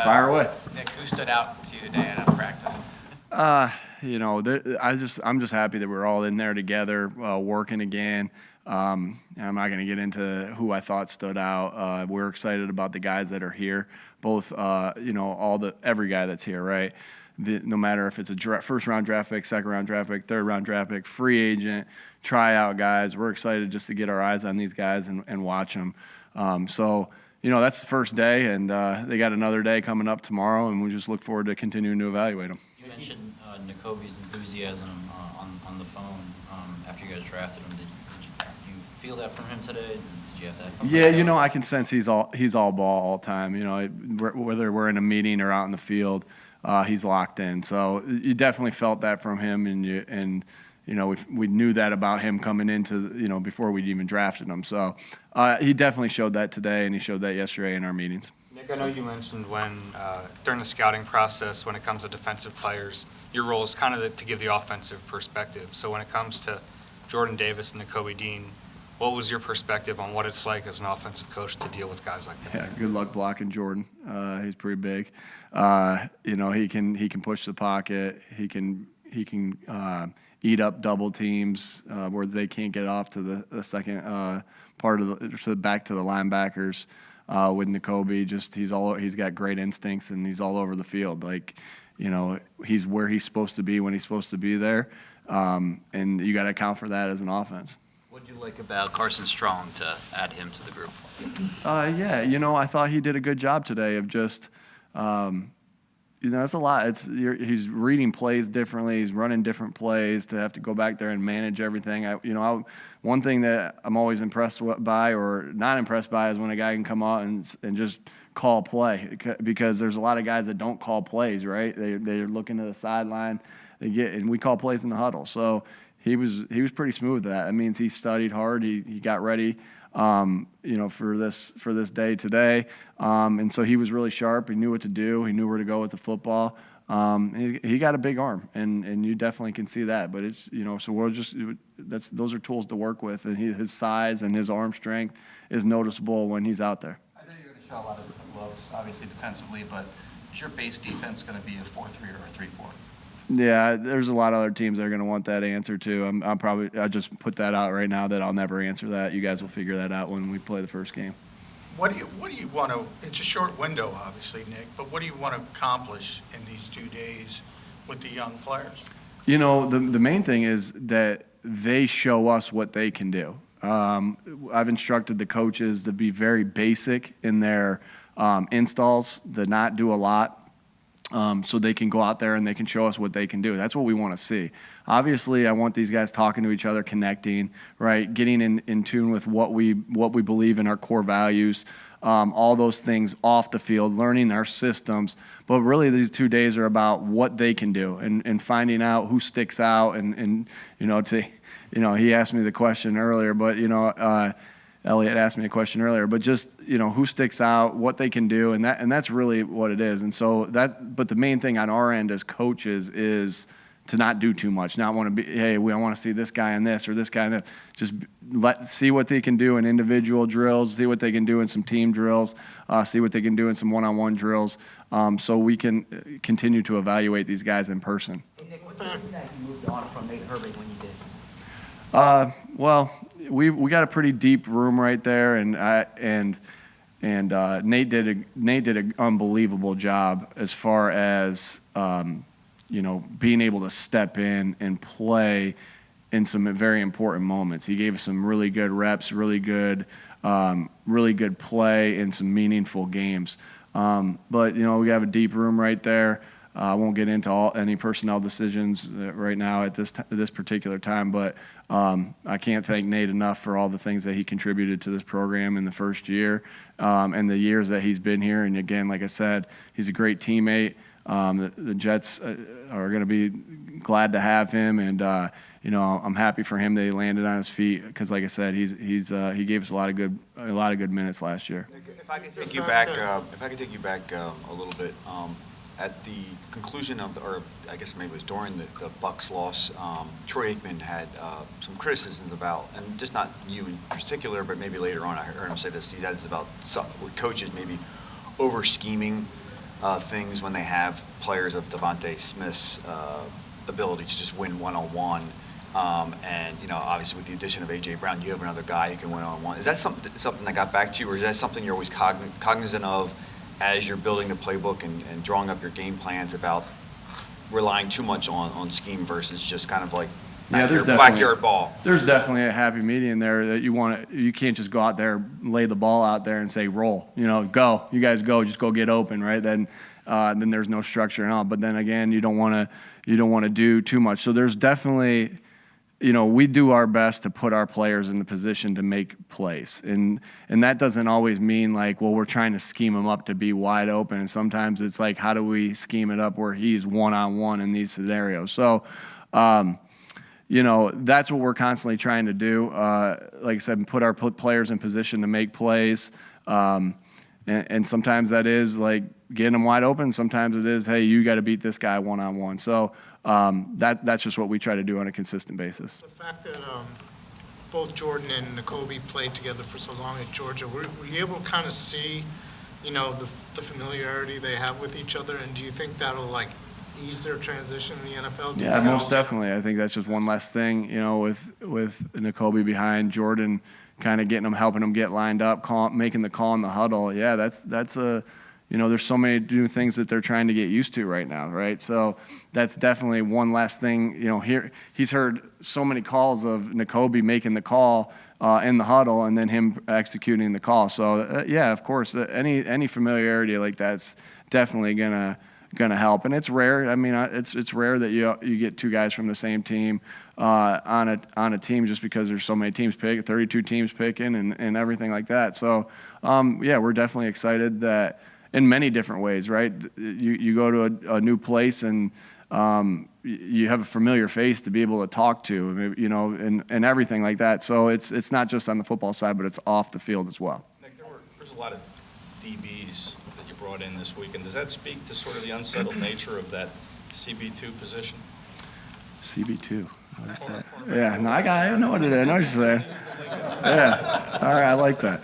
Fire away. Nick, who stood out to you today in practice? I'm just happy that we're all in there together, working again. I'm not going to get into who I thought stood out. We're excited about the guys that are here, both, every guy that's here, right? No matter if it's a first-round draft pick, second-round draft pick, third-round draft pick, free agent, tryout guys. We're excited just to get our eyes on these guys and watch them. That's the first day, and they got another day coming up tomorrow, and we just look forward to continuing to evaluate them. You mentioned Nakobe's enthusiasm on the phone after you guys drafted him. Did you feel that from him today? Did you have that? Yeah, I can sense he's all ball all the time. Whether we're in a meeting or out in the field, he's locked in. So you definitely felt that from him, and we knew that about him coming into before we'd even drafted him. So he definitely showed that today, and he showed that yesterday in our meetings. Nick, I know you mentioned during the scouting process, when it comes to defensive players, your role is kind of to give the offensive perspective. So when it comes to Jordan Davis and Nakobe Dean, what was your perspective on what it's like as an offensive coach to deal with guys like that? Yeah, good luck blocking Jordan. He's pretty big. He can push the pocket. He can eat up double teams where they can't get off to the second part of back to the linebackers. With Nakobe, he's got great instincts, and he's all over the field. He's where he's supposed to be when he's supposed to be there, and you got to account for that as an offense. What did you like about Carson Strong to add him to the group? I thought he did a good job today of just, it's a lot. He's reading plays differently. He's running different plays to have to go back there and manage everything. One thing that I'm always impressed by or not impressed by is when a guy can come out and just call play, because there's a lot of guys that don't call plays, right? They're looking to the sideline. And we call plays in the huddle. So he was pretty smooth with that. It means he studied hard. He got ready, for this day today. And so he was really sharp. He knew what to do. He knew where to go with the football. He got a big arm, and you definitely can see that. But it's so those are tools to work with, and his size and his arm strength is noticeable when he's out there. I know you're going to show a lot of different looks, obviously defensively, but is your base defense going to be a 4-3 or a 3-4? Yeah, there's a lot of other teams that are going to want that answer too. I just put that out right now that I'll never answer that. You guys will figure that out when we play the first game. What do you want to? It's a short window, obviously, Nick. But what do you want to accomplish in these 2 days with the young players? The main thing is that they show us what they can do. I've instructed the coaches to be very basic in their installs, to not do a lot. So they can go out there and they can show us what they can do. That's what we want to see. Obviously, I want these guys talking to each other, connecting, right, getting in tune with what we believe in our core values, all those things off the field, learning our systems. But really, these 2 days are about what they can do and finding out who sticks out. He asked me the question earlier, but Elliot asked me a question earlier, but just who sticks out, what they can do, and that's really what it is. And so but the main thing on our end as coaches is to not do too much, not want to be, hey, I want to see this guy in this or this guy in that. Just see what they can do in individual drills, see what they can do in some team drills, see what they can do in some one-on-one drills, so we can continue to evaluate these guys in person. Hey, Nick, what's the reason that you moved on from Nate Herbig when you did? Well, we got a pretty deep room right there, and Nate did an unbelievable job as far as being able to step in and play in some very important moments. He gave us some really good reps, really good play in some meaningful games. But we have a deep room right there. I won't get into any personnel decisions right now at this particular time, but I can't thank Nate enough for all the things that he contributed to this program in the first year and the years that he's been here. And again, like I said, he's a great teammate. The Jets are going to be glad to have him, and I'm happy for him that he landed on his feet because, like I said, he gave us a lot of good minutes last year. If I could take you back, a little bit. At the conclusion or I guess maybe it was during the Bucs loss, Troy Aikman had some criticisms about, and just not you in particular, but maybe later on I heard him say this. He had this about coaches maybe over scheming things when they have players of Devontae Smith's ability to just win one-on-one. And, obviously with the addition of A.J. Brown, you have another guy who can win one-on-one. Is that something that got back to you, or is that something you're always cognizant of as you're building the playbook and drawing up your game plans about relying too much on scheme versus just kind of like backyard ball? There's definitely a happy medium there that you can't just go out there, lay the ball out there and say, roll, go, you guys go, just go get open, right? Then there's no structure and all. But then again, you don't want to do too much. So there's definitely, we do our best to put our players in the position to make plays. And that doesn't always mean like, well, we're trying to scheme him up to be wide open. And sometimes it's like, how do we scheme it up where he's one-on-one in these scenarios? So, that's what we're constantly trying to do. Like I said, put our players in position to make plays. And sometimes that is like getting them wide open. Sometimes it is, hey, you got to beat this guy one-on-one. So that's just what we try to do on a consistent basis. The fact that both Jordan and Nakobe played together for so long at Georgia, were you able to kind of see, the familiarity they have with each other? And do you think that'll ease their transition in the NFL? Yeah, most definitely. I think that's just one less thing, with Nakobe behind Jordan, kind of helping him get lined up, making the call in the huddle. Yeah, that's a, there's so many new things that they're trying to get used to right now, right? So that's definitely one less thing. Here he's heard so many calls of Nakobe making the call in the huddle and then him executing the call. So yeah, of course, any familiarity like that's definitely gonna help. And it's rare. I mean, it's rare that you get two guys from the same team on a team, just because there's so many teams 32 teams picking and everything like that. So yeah, we're definitely excited that in many different ways, right? You go to a new place and you have a familiar face to be able to talk to, and everything like that. So it's not just on the football side, but it's off the field as well. Nick, there's a lot of DBs brought in this week, and does that speak to sort of the unsettled nature of that CB2 position? CB2, I like that. Yeah, no, I know what it is. I know what you're saying. Yeah, all right, I like that.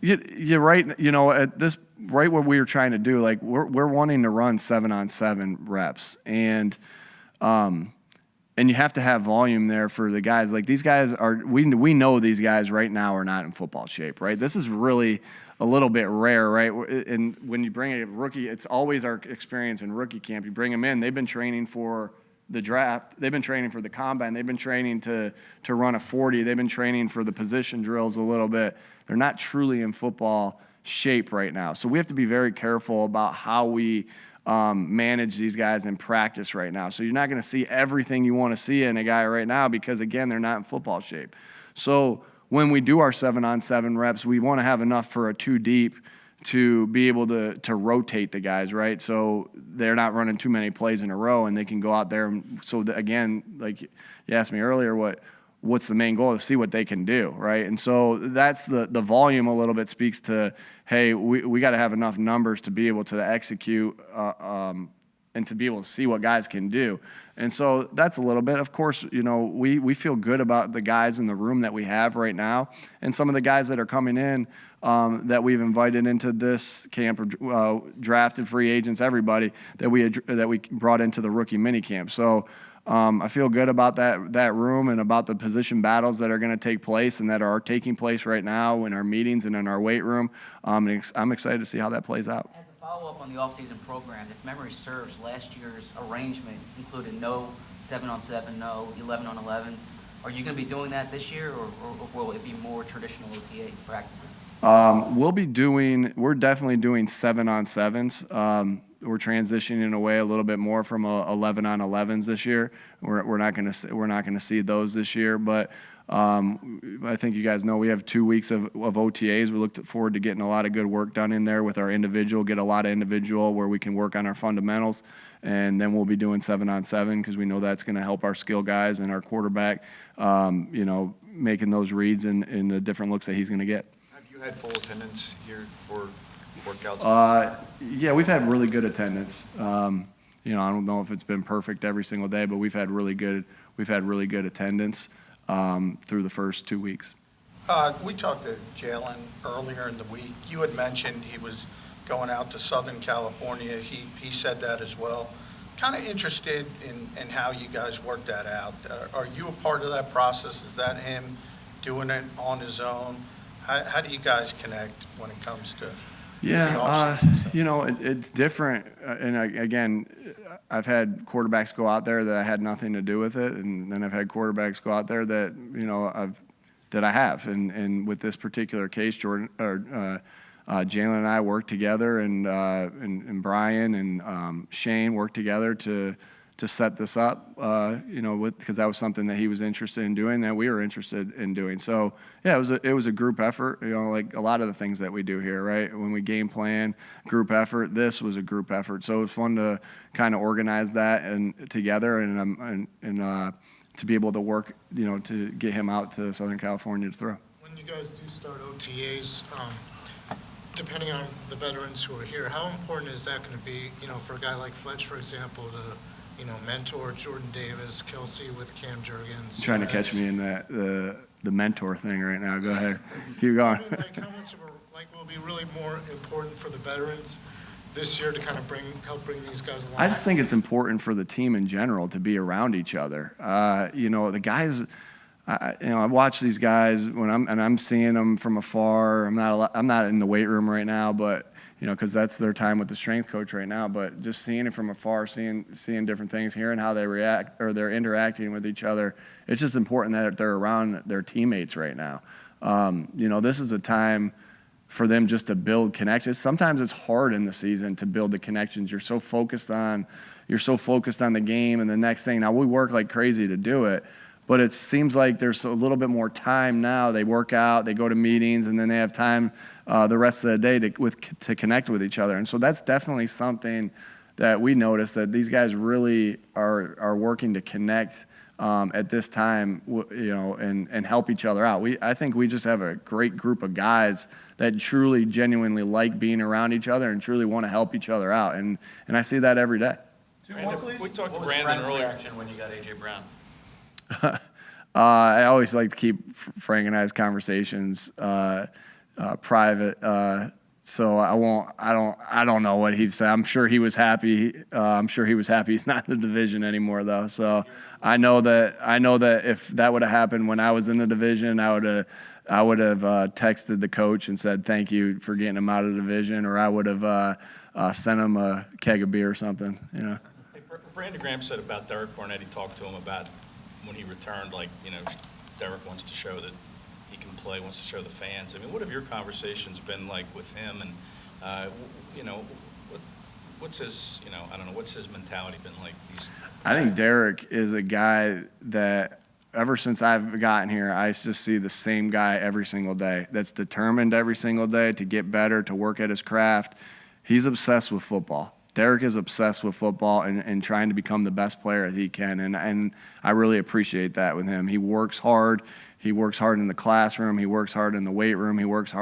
You're right. At this, right what we were trying to do, like we're wanting to run 7-on-7 reps, and you have to have volume there for the guys. Like these guys we know these guys right now are not in football shape, right? This is really a little bit rare, right? And when you bring a rookie, it's always our experience in rookie camp. You bring them in, they've been training for the draft, they've been training for the combine, they've been training to run a 40, they've been training for the position drills a little bit. They're not truly in football shape right now. So we have to be very careful about how we manage these guys in practice right now. So you're not going to see everything you want to see in a guy right now because, again, they're not in football shape. So when we do our 7-on-7 reps, we want to have enough for a 2 deep to be able to rotate the guys, right? So they're not running too many plays in a row, and they can go out there. Again, like you asked me earlier, what's the main goal? To see what they can do, right? And so that's the volume a little bit speaks to, hey, we got to have enough numbers to be able to execute and to be able to see what guys can do. And so that's a little bit. Of course, we feel good about the guys in the room that we have right now, and some of the guys that are coming in that we've invited into this camp, drafted free agents, everybody that we brought into the rookie mini camp. So I feel good about that room and about the position battles that are going to take place and that are taking place right now in our meetings and in our weight room. I'm excited to see how that plays out. As a follow-up on the offseason program, if memory serves, last year's arrangement included no 7-on-7, no 11-on-11s. Are you going to be doing that this year, or will it be more traditional OTA practices? We're definitely doing 7-on-7s. We're transitioning away a little bit more from 11-on-11s this year. We're not going to see those this year, but I think you guys know we have 2 weeks of OTAs. We look forward to getting a lot of good work done in there with our individual, get a lot of individual where we can work on our fundamentals, and then we'll be doing 7-on-7 because we know that's going to help our skill guys and our quarterback, making those reads and the different looks that he's going to get. Have you had full attendance here for workouts? Yeah, we've had really good attendance. I don't know if it's been perfect every single day, but we've had really good attendance through the first 2 weeks. We talked to Jalen earlier in the week. You had mentioned he was going out to Southern California. He said that as well. Kind of interested in how you guys work that out. Are you a part of that process? Is that him doing it on his own? How do you guys connect when it comes to Yeah, the off-season stuff? you know, it's different. Again, I've had quarterbacks go out there that I had nothing to do with it, and then I've had quarterbacks go out there that, you know, I have. And with this particular case, Jalen and I worked together, and Brian and Shane worked together to set this up, you know, because that was something that he was interested in doing, that we were interested in doing. So yeah, it was a group effort, you know, like a lot of the things that we do here, right? When we game plan, group effort. This was a group effort, so it was fun to kind of organize that and together, and to be able to work, you know, to get him out to Southern California to throw. When you guys do start OTAs, depending on the veterans who are here, how important is that going to be, you know, for a guy like Fletch, for example, to, you know, mentor Jordan Davis, Kelsey with Cam Jurgens? Trying to catch me in that the mentor thing right now. Go ahead, keep going. I mean, like, how much of a, like, will be really more important for the veterans this year to kind of help bring these guys along? I just think it's important for the team in general to be around each other. You know, the guys. You know, I watch these guys when I'm seeing them from afar. I'm not in the weight room right now, but you know, because that's their time with the strength coach right now. But just seeing it from afar, seeing different things, hearing how they react or they're interacting with each other. It's just important that they're around their teammates right now. You know, this is a time for them just to build connections. Sometimes it's hard in the season to build the connections. You're so focused on the game and the next thing. Now we work like crazy to do it. But it seems like there's a little bit more time now. They work out, they go to meetings, and then they have time the rest of the day to connect with each other. And so that's definitely something that we notice, that these guys really are working to connect at this time, you know, and help each other out. I think we just have a great group of guys that truly, genuinely like being around each other and truly want to help each other out. And I see that every day. We talked to Brandon earlier. Reaction when you got A.J. Brown? I always like to keep Frank and I's conversations private, so I don't know what he'd say. I'm sure he was happy. He's not in the division anymore, though. So I know that if that would have happened when I was in the division, I would have texted the coach and said thank you for getting him out of the division, or I would have sent him a keg of beer or something. You know. Hey, Brandon Graham said about Derek Barnett. He talked to him about when he returned, like, you know, Derek wants to show that he can play, wants to show the fans. I mean, what have your conversations been like with him? And, you know, what's his, you know, I don't know, what's his mentality been like? I think Derek is a guy that ever since I've gotten here, I just see the same guy every single day that's determined every single day to get better, to work at his craft. He's obsessed with football. Derek is obsessed with football and trying to become the best player that he can, and I really appreciate that with him. He works hard. He works hard in the classroom. He works hard in the weight room. He works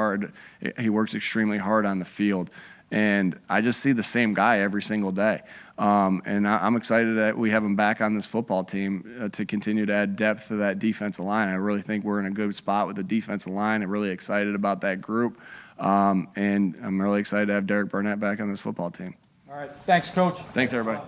extremely hard on the field. And I just see the same guy every single day. And I'm excited that we have him back on this football team to continue to add depth to that defensive line. I really think we're in a good spot with the defensive line. I'm really excited about that group. And I'm really excited to have Derek Barnett back on this football team. All right. Thanks, Coach. Thanks, everybody.